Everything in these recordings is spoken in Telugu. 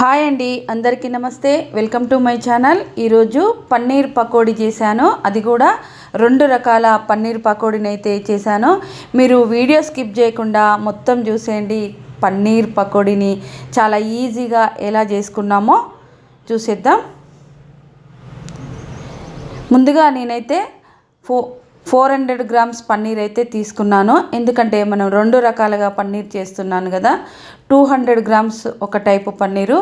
హాయ్ అండి, అందరికీ నమస్తే. Welcome to my channel. ఈరోజు పన్నీర్ పకోడీ చేశాను. అది కూడా 2 రకాల పన్నీర్ పకోడీని అయితే చేశాను. మీరు వీడియో స్కిప్ చేయకుండా మొత్తం చూసేయండి. పన్నీర్ పకోడీని చాలా ఈజీగా ఎలా చేసుకున్నామో చూసేద్దాం. ముందుగా నేనైతే 400 గ్రామ్స్ పన్నీర్ అయితే తీసుకున్నాను. ఎందుకంటే మనం 2 రకాలుగా పన్నీర్ చేస్తున్నాను కదా. 200 గ్రామ్స్ ఒక టైపు పన్నీరు,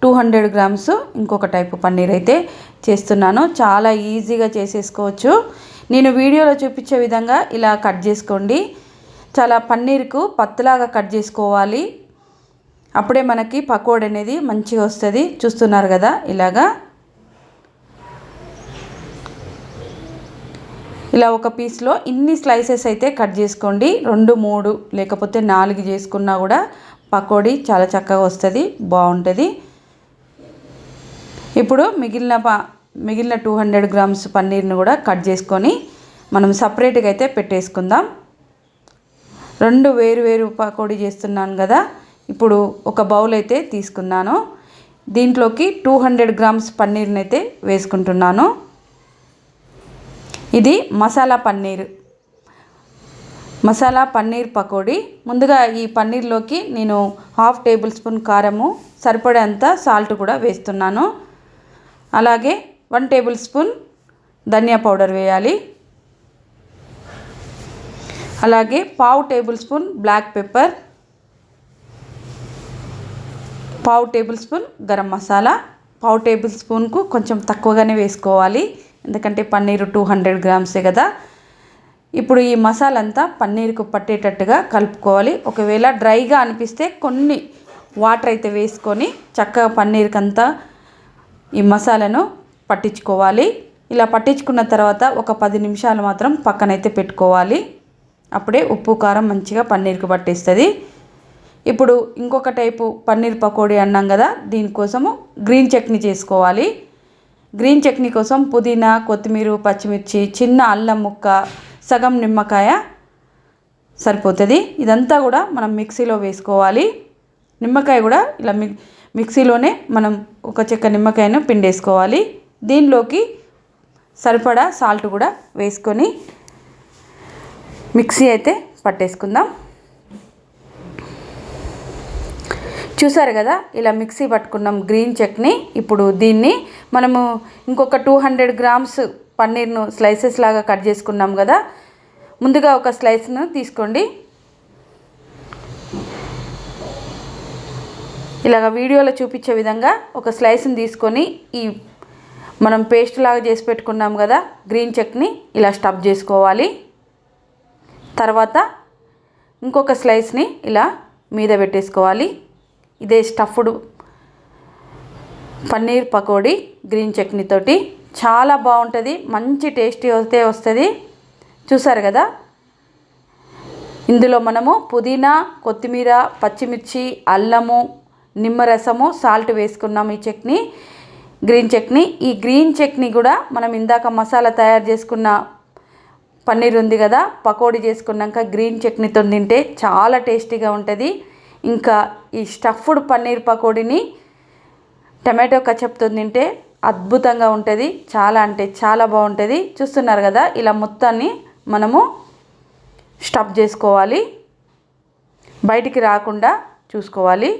200 గ్రామ్స్ ఇంకొక టైపు పన్నీర్ అయితే చేస్తున్నాను. చాలా ఈజీగా చేసేసుకోవచ్చు. నేను వీడియోలో చూపించే విధంగా ఇలా కట్ చేసుకోండి. చాలా పన్నీర్కు పత్తులాగా కట్ చేసుకోవాలి. అప్పుడే మనకి పకోడీ అనేది మంచిగా వస్తుంది. చూస్తున్నారు కదా, ఇలాగా ఇలా ఒక పీస్లో ఇన్ని స్లైసెస్ అయితే కట్ చేసుకోండి. 2, 3 లేకపోతే 4 చేసుకున్నా కూడా పకోడీ చాలా చక్కగా వస్తుంది, బాగుంటుంది. ఇప్పుడు మిగిలిన 200 గ్రామ్స్ పన్నీర్ని కూడా కట్ చేసుకొని మనం సపరేట్గా అయితే పెట్టేసుకుందాం. 2 వేరు పకోడీ చేస్తున్నాను కదా. ఇప్పుడు ఒక బౌల్ అయితే తీసుకున్నాను. దీంట్లోకి 200 గ్రామ్స్ పన్నీర్ని అయితే వేసుకుంటున్నాను. ఇది మసాలా పన్నీర్ పకోడీ. ముందుగా ఈ పన్నీర్లోకి నేను 1/2 టేబుల్ స్పూన్ కారము, సరిపడేంత సాల్ట్ కూడా వేస్తున్నాను. అలాగే 1 టేబుల్ స్పూన్ ధనియా పౌడర్ వేయాలి. అలాగే 1/2 tablespoon black pepper, 1/2 tablespoon garam masala. 1/2 టేబుల్ స్పూన్కు కొంచెం తక్కువగానే వేసుకోవాలి, ఎందుకంటే పన్నీరు 200 గ్రామ్సే కదా. ఇప్పుడు ఈ మసాలా అంతా పన్నీర్కు పట్టేటట్టుగా కలుపుకోవాలి. ఒకవేళ డ్రైగా అనిపిస్తే కొన్ని వాటర్ అయితే వేసుకొని చక్కగా పన్నీర్కి అంతా ఈ మసాలాను పట్టించుకోవాలి. ఇలా పట్టించుకున్న తర్వాత ఒక 10 నిమిషాలు మాత్రం పక్కనైతే పెట్టుకోవాలి. అప్పుడే ఉప్పు కారం మంచిగా పన్నీర్కి పట్టేస్తుంది. ఇప్పుడు ఇంకొక టైపు పన్నీర్ పకోడీ అన్నాం కదా, దీనికోసము గ్రీన్ చట్నీ చేసుకోవాలి. గ్రీన్ చట్నీ కోసం పుదీనా, కొత్తిమీర, పచ్చిమిర్చి, చిన్న అల్లం ముక్క, సగం నిమ్మకాయ సరిపోతుంది. ఇదంతా కూడా మనం మిక్సీలో వేసుకోవాలి. నిమ్మకాయ కూడా ఇలా మిక్సీలోనే మనం ఒక చెక్క నిమ్మకాయను పిండేసుకోవాలి. దీనిలోకి సరిపడా సాల్ట్ కూడా వేసుకొని మిక్సీ అయితే పట్టేసుకుందాం. చూసారు కదా, ఇలా మిక్సీ పట్టుకున్నాం గ్రీన్ చట్నీ. ఇప్పుడు దీన్ని మనము ఇంకొక 200 గ్రామ్స్ పన్నీర్ను స్లైసెస్ లాగా కట్ చేసుకున్నాం కదా. ముందుగా ఒక స్లైస్ను తీసుకోండి. ఇలాగ వీడియోలో చూపించే విధంగా ఒక స్లైస్ని తీసుకొని ఈ మనం పేస్ట్ లాగా చేసి పెట్టుకున్నాం కదా గ్రీన్ చట్నీ, ఇలా స్టఫ్ చేసుకోవాలి. తర్వాత ఇంకొక స్లైస్ని ఇలా మీద పెట్టేసుకోవాలి. ఇదే స్టఫ్డ్ పన్నీర్ పకోడీ గ్రీన్ చట్నీతోటి చాలా బాగుంటుంది, మంచి టేస్టీ అయితే వస్తుంది. చూసారు కదా, ఇందులో మనము పుదీనా, కొత్తిమీర, పచ్చిమిర్చి, అల్లము, నిమ్మరసము, సాల్ట్ వేసుకున్నాము. ఈ చట్నీ గ్రీన్ చట్నీ. ఈ గ్రీన్ చట్నీ కూడా మనం ఇందాక మసాలా తయారు చేసుకున్న పన్నీర్ ఉంది కదా, పకోడీ చేసుకున్నాక గ్రీన్ చట్నీతో తింటే చాలా టేస్టీగా ఉంటుంది. ఇంకా ఈ స్టఫ్డ్ పన్నీర్ పకోడీని టమాటో కచప్తో తింటే అద్భుతంగా ఉంటుంది. చాలా అంటే చాలా బాగుంటుంది. చూస్తున్నారు కదా, ఇలా మొత్తాన్ని మనము స్టఫ్ చేసుకోవాలి, బయటికి రాకుండా చూసుకోవాలి.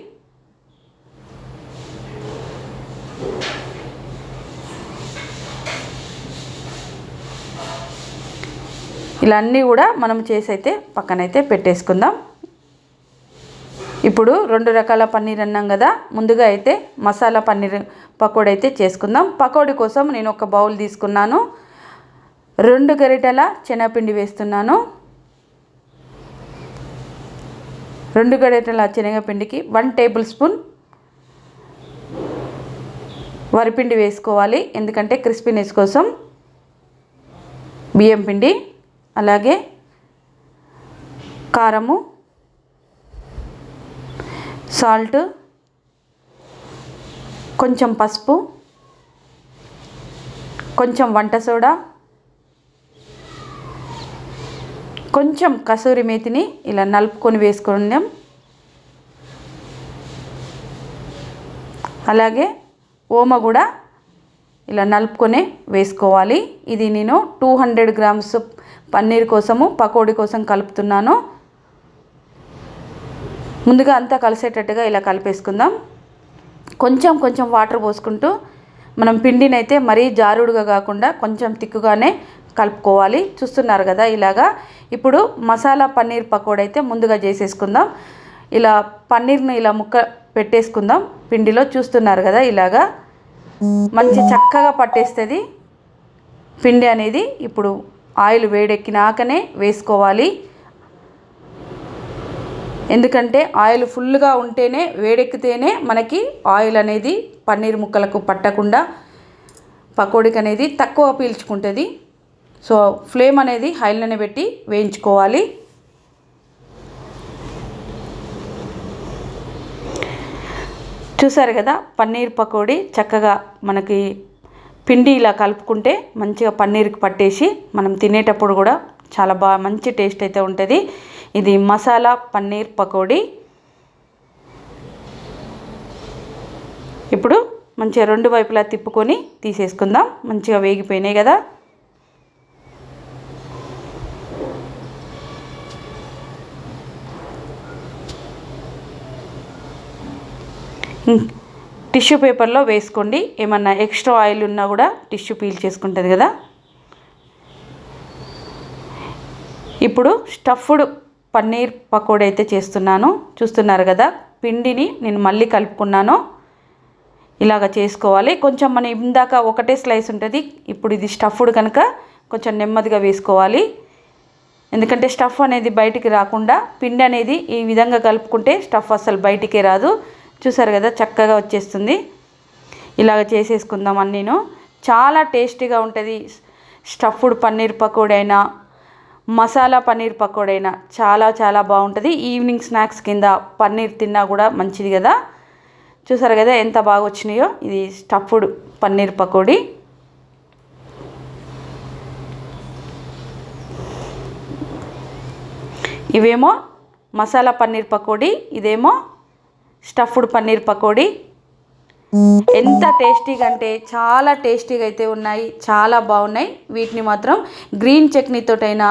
ఇలా అన్నీ కూడా మనం చేసి అయితే పక్కనైతే పెట్టేసుకుందాం. ఇప్పుడు 2 రకాల పన్నీర్ అన్నాం కదా. ముందుగా అయితే మసాలా పన్నీర్ పకోడీ అయితే చేసుకుందాం. పకోడీ కోసం నేను ఒక బౌల్ తీసుకున్నాను. 2 గరిటెల శనగపిండి వేస్తున్నాను. 2 గరిటెల శనగపిండికి 1 టేబుల్ స్పూన్ వరిపిండి వేసుకోవాలి, ఎందుకంటే క్రిస్పీనెస్ కోసం. బియ్యం పిండి, అలాగే కారము, సాల్ట్, కొంచెం పసుపు, కొంచెం వంట సోడా, కొంచెం కసూరి మేతిని ఇలా నలుపుకొని వేసుకున్నాం. అలాగే ఓమ కూడా ఇలా నలుపుకొని వేసుకోవాలి. ఇది నేను 200 గ్రామ్స్ పన్నీర్ కోసము పకోడీ కోసం కలుపుతున్నాను. ముందుగా అంతా కలిసేటట్టుగా ఇలా కలిపేసుకుందాం. కొంచెం కొంచెం వాటర్ పోసుకుంటూ మనం పిండిని అయితే మరీ జారుడుగా కాకుండా కొంచెం తిక్కుగానే కలుపుకోవాలి. చూస్తున్నారు కదా ఇలాగా. ఇప్పుడు మసాలా పన్నీర్ పకోడీ అయితే ముందుగా చేసేసుకుందాం. ఇలా పన్నీర్ని ఇలా ముక్క పెట్టేసుకుందాం పిండిలో. చూస్తున్నారు కదా ఇలాగా మంచి చక్కగా పట్టేస్తుంది పిండి అనేది. ఇప్పుడు ఆయిల్ వేడెక్కినాకనే వేసుకోవాలి. ఎందుకంటే ఆయిల్ ఫుల్గా ఉంటేనే వేడెక్కితేనే మనకి ఆయిల్ అనేది పన్నీర్ ముక్కలకు పట్టకుండా పకోడీకి అనేది తక్కువ పీల్చుకుంటుంది. సో ఫ్లేమ్ అనేది హైలోనే పెట్టి వేయించుకోవాలి. చూసారు కదా పన్నీర్ పకోడీ చక్కగా మనకి పిండి ఇలా కలుపుకుంటే మంచిగా పన్నీర్కి పట్టేసి మనం తినేటప్పుడు కూడా చాలా మంచి టేస్ట్ అయితే ఉంటుంది. ఇది మసాలా పన్నీర్ పకోడీ. ఇప్పుడు మంచిగా రెండు వైపులా తిప్పుకొని తీసేసుకుందాం. మంచిగా వేగిపోయినాయి కదా. టిష్యూ పేపర్లో వేసుకోండి. ఏమన్నా ఎక్స్ట్రా ఆయిల్ ఉన్నా కూడా టిష్యూ పీల్ చేసుకుంటుంది కదా. ఇప్పుడు స్టఫ్డ్ పన్నీర్ పకోడీ అయితే చేస్తున్నాను. చూస్తున్నారు కదా పిండిని నేను మళ్ళీ కలుపుకున్నాను. ఇలాగ చేసుకోవాలి. కొంచెం మన ఇందాక ఒకటే స్లైస్ ఉంటుంది. ఇప్పుడు ఇది స్టఫ్డ్ కనుక కొంచెం నెమ్మదిగా వేసుకోవాలి. ఎందుకంటే స్టఫ్ అనేది బయటికి రాకుండా పిండి అనేది ఈ విధంగా కలుపుకుంటే స్టఫ్ అసలు బయటికే రాదు. చూసారు కదా చక్కగా వచ్చేస్తుంది. ఇలాగ చేసేసుకుందాం అన్నీను. చాలా టేస్టీగా ఉంటుంది. స్టఫ్డ్ పన్నీర్ పకోడీ అయినా మసాలా పన్నీర్ పకోడీ అయినా చాలా చాలా బాగుంటుంది. ఈవినింగ్ స్నాక్స్ కింద పన్నీర్ తిన్నా కూడా మంచిది కదా. చూసారు కదా ఎంత బాగా వచ్చినాయో. ఇది స్టఫ్డ్ పన్నీర్ పకోడీ. ఇవేమో మసాలా పన్నీర్ పకోడీ, ఇదేమో స్టఫ్డ్ పన్నీర్ పకోడీ. ఎంత టేస్టీగా అంటే చాలా టేస్టీగా అయితే ఉన్నాయి. చాలా బాగున్నాయి. వీటిని మాత్రం గ్రీన్ చట్నీతోటైనా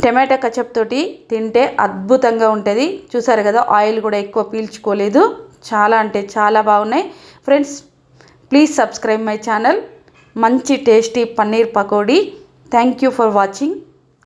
టమాటో కచప్ తోటి తింటే అద్భుతంగా ఉంటుంది. చూసారు కదా ఆయిల్ కూడా ఎక్కువ పీల్చుకోలేదు. చాలా అంటే చాలా బాగున్నాయి. Friends please subscribe my channel. మంచి tasty paneer pakoda. Thank you for watching.